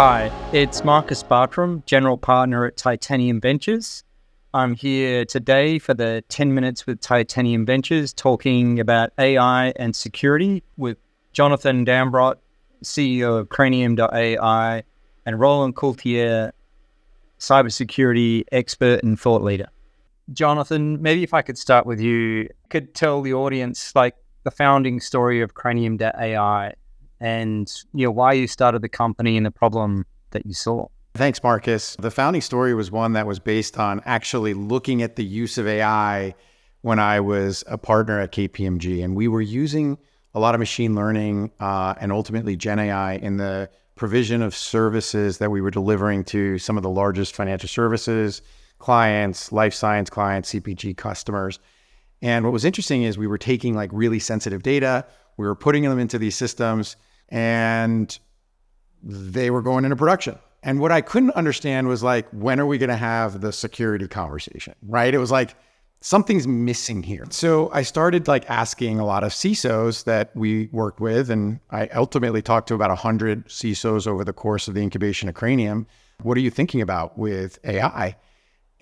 Hi, it's Marcus Bartram, General Partner at Titanium Ventures. I'm here today for the 10 Minutes with Titanium Ventures, talking about AI and security with Jonathan Dambrot, CEO of Cranium.ai, and Roland Coultier, cybersecurity expert and thought leader. Jonathan, maybe if I could start with you, could tell the audience like the founding story of Cranium.ai and why you started the company and the problem that you saw. Thanks, Marcus. The founding story was one that was based on actually looking at the use of AI when I was a partner at KPMG. And we were using a lot of machine learning and ultimately Gen AI in the provision of services that we were delivering to some of the largest financial services clients, life science clients, CPG customers. And what was interesting is we were taking like really sensitive data, we were putting them into these systems, and they were going into production. And what I couldn't understand was like, when are we going to have the security conversation, right? It was like, something's missing here. So I started like asking a lot of CISOs that we worked with, and I ultimately talked to about 100 CISOs over the course of the incubation of Cranium. What are you thinking about with AI?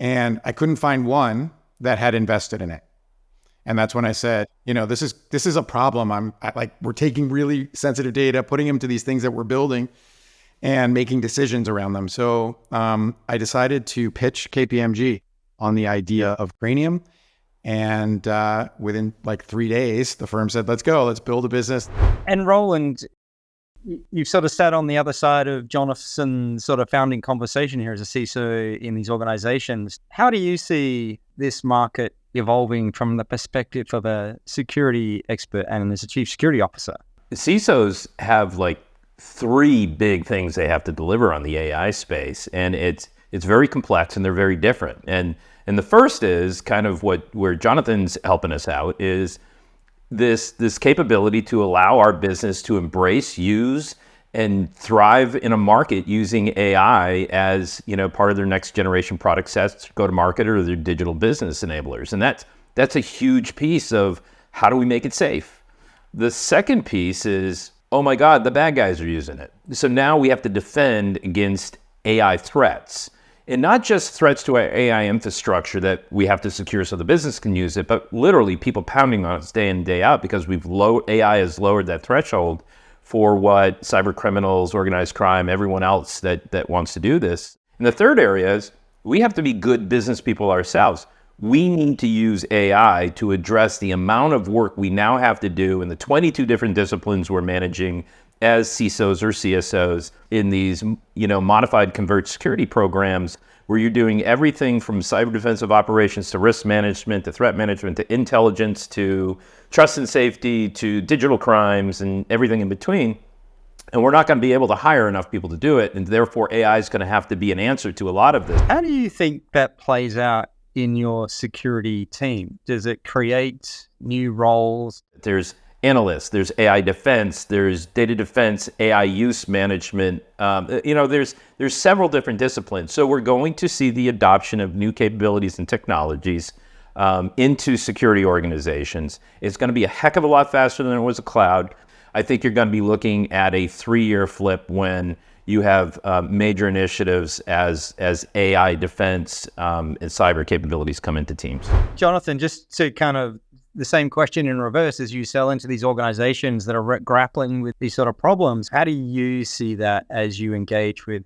And I couldn't find one that had invested in it. And that's when I said, this is a problem. We're taking really sensitive data, putting them to these things that we're building and making decisions around them. So I decided to pitch KPMG on the idea of Cranium. And within like 3 days, the firm said, let's go, let's build a business. And Roland, you've sort of sat on the other side of Jonathan's sort of founding conversation here as a CISO in these organizations. How do you see this market evolving from the perspective of a security expert and as a chief security officer? CISOs have like 3 big things they have to deliver on the AI space, and it's very complex and they're very different. And the first is kind of where Jonathan's helping us out is this capability to allow our business to embrace, use, and thrive in a market using AI as part of their next generation product sets, go to market, or their digital business enablers. And that's a huge piece of how do we make it safe. The second piece is, oh my God, the bad guys are using it. So now we have to defend against AI threats. And not just threats to our AI infrastructure that we have to secure so the business can use it, but literally people pounding on us day in, day out because AI has lowered that threshold for what cyber criminals, organized crime, everyone else that wants to do this. And the third area is we have to be good business people ourselves. We need to use AI to address the amount of work we now have to do in the 22 different disciplines we're managing as CISOs or CSOs in these, modified convert security programs where you're doing everything from cyber defensive operations to risk management to threat management to intelligence to trust and safety to digital crimes and everything in between. And we're not going to be able to hire enough people to do it. And therefore, AI is going to have to be an answer to a lot of this. How do you think that plays out in your security team? Does it create new roles? There's analysts, there's AI defense, there's data defense, AI use management. There's several different disciplines. So we're going to see the adoption of new capabilities and technologies into security organizations. It's going to be a heck of a lot faster than it was a cloud. I think you're going to be looking at a 3-year flip when you have major initiatives as AI defense and cyber capabilities come into teams. Jonathan, just to kind of the same question in reverse, as you sell into these organizations that are grappling with these sort of problems, how do you see that as you engage with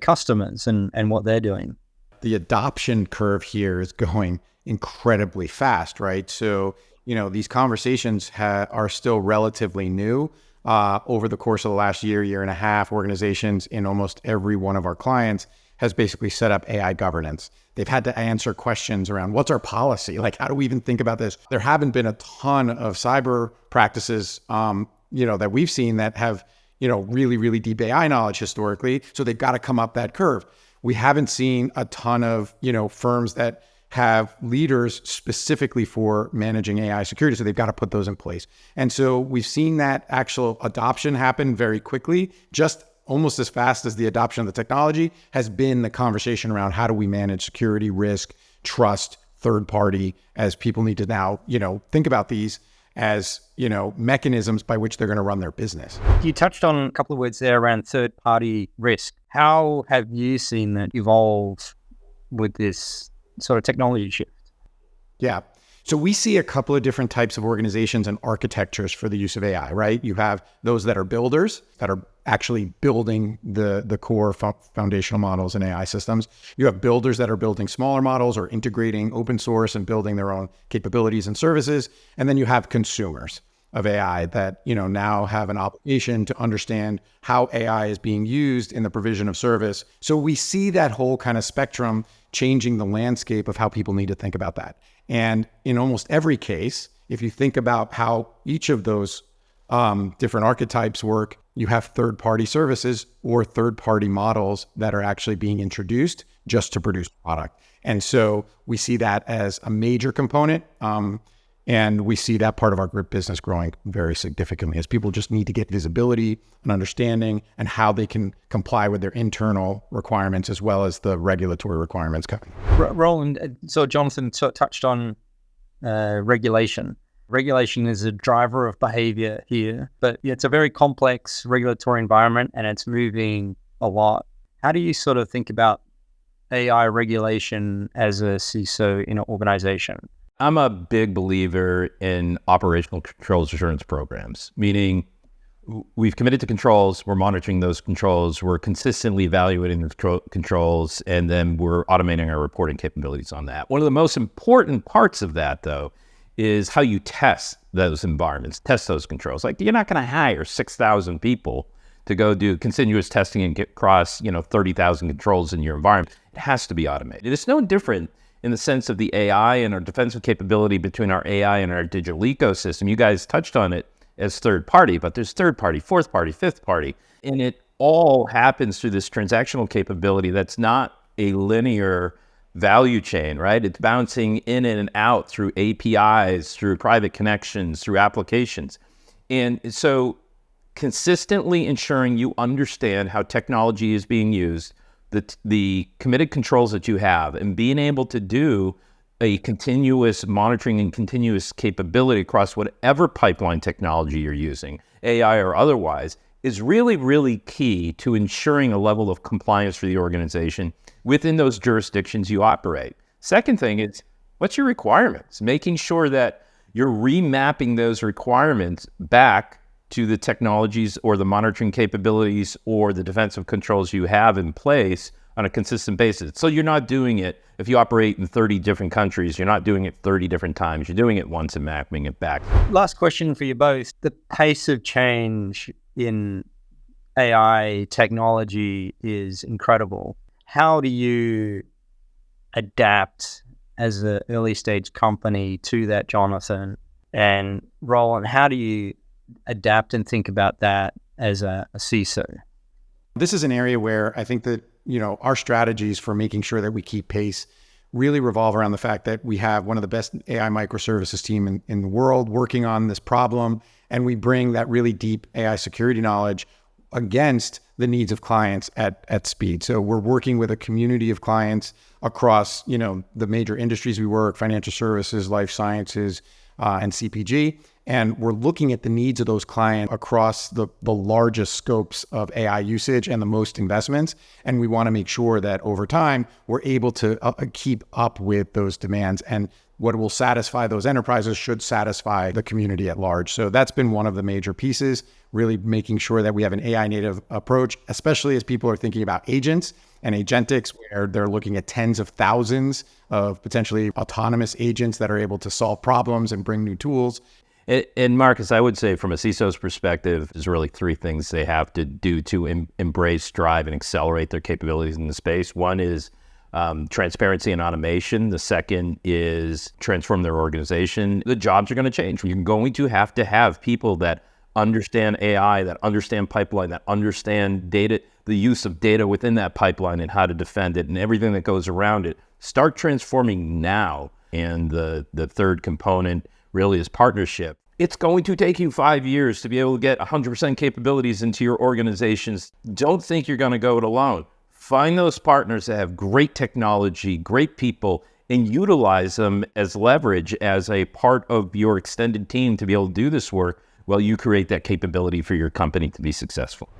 customers and what they're doing? The adoption curve here is going incredibly fast, right? So, these conversations are still relatively new. Over the course of the last year and a half, organizations in almost every one of our clients has basically set up AI governance. They've had to answer questions around what's our policy? Like, how do we even think about this? There haven't been a ton of cyber practices, that we've seen that have, really, really deep AI knowledge historically. So they've got to come up that curve. We haven't seen a ton of, firms that have leaders specifically for managing AI security. So they've got to put those in place. And so we've seen that actual adoption happen very quickly, just almost as fast as the adoption of the technology has been the conversation around how do we manage security, risk, trust, third party, as people need to now, think about these as, mechanisms by which they're going to run their business. You touched on a couple of words there around third-party risk. How have you seen that evolve with this sort of technology shift? Yeah. So we see a couple of different types of organizations and architectures for the use of AI, right? You have those that are builders that are actually building the core foundational models and AI systems. You have builders that are building smaller models or integrating open source and building their own capabilities and services. And then you have consumers of AI that, now have an obligation to understand how AI is being used in the provision of service. So we see that whole kind of spectrum changing the landscape of how people need to think about that. And in almost every case, if you think about how each of those different archetypes work, you have third-party services or third-party models that are actually being introduced just to produce product. And so we see that as a major component. And we see that part of our group business growing very significantly as people just need to get visibility and understanding and how they can comply with their internal requirements as well as the regulatory requirements coming. Roland, so Jonathan touched on regulation. Regulation is a driver of behavior here, but it's a very complex regulatory environment and it's moving a lot. How do you sort of think about AI regulation as a CISO in an organization? I'm a big believer in operational controls assurance programs, meaning we've committed to controls, we're monitoring those controls, we're consistently evaluating the controls, and then we're automating our reporting capabilities on that. One of the most important parts of that, though, is how you test those environments, test those controls. Like, you're not going to hire 6,000 people to go do continuous testing and get across, 30,000 controls in your environment. It has to be automated. It's no different in the sense of the AI and our defensive capability between our AI and our digital ecosystem. You guys touched on it as third party, but there's third party, fourth party, fifth party, and it all happens through this transactional capability that's not a linear value chain, right? It's bouncing in and out through APIs, through private connections, through applications. And so consistently ensuring you understand how technology is being used, the committed controls that you have, and being able to do a continuous monitoring and continuous capability across whatever pipeline technology you're using, AI or otherwise, is really, really key to ensuring a level of compliance for the organization within those jurisdictions you operate. Second thing is, what's your requirements? Making sure that you're remapping those requirements back to the technologies or the monitoring capabilities or the defensive controls you have in place on a consistent basis. So you're not doing it, if you operate in 30 different countries, you're not doing it 30 different times. You're doing it once and mapping it back. Last question for you both. The pace of change in AI technology is incredible. How do you adapt as an early stage company to that, Jonathan? And Roland, how do you adapt and think about that as a CISO? This is an area where I think that, our strategies for making sure that we keep pace really revolve around the fact that we have one of the best AI microservices team in the world working on this problem. And we bring that really deep AI security knowledge against the needs of clients at speed. So we're working with a community of clients across, the major industries we work, financial services, life sciences, and CPG. And we're looking at the needs of those clients across the largest scopes of AI usage and the most investments. And we want to make sure that over time, we're able to keep up with those demands. And what will satisfy those enterprises should satisfy the community at large. So that's been one of the major pieces, really making sure that we have an AI native approach, especially as people are thinking about agents and agentics, where they're looking at tens of thousands of potentially autonomous agents that are able to solve problems and bring new tools. And Marcus, I would say from a CISO's perspective, there's really three things they have to do to embrace, drive, and accelerate their capabilities in the space. One is transparency and automation. The second is transform their organization. The jobs are going to change. You're going to have people that understand AI, that understand pipeline, that understand data, the use of data within that pipeline and how to defend it and everything that goes around it. Start transforming now. And the third component really is partnership. It's going to take you 5 years to be able to get 100% capabilities into your organizations. Don't think you're going to go it alone. Find those partners that have great technology, great people, and utilize them as leverage as a part of your extended team to be able to do this work while you create that capability for your company to be successful.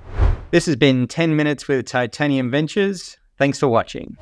This has been 10 Minutes with Titanium Ventures. Thanks for watching.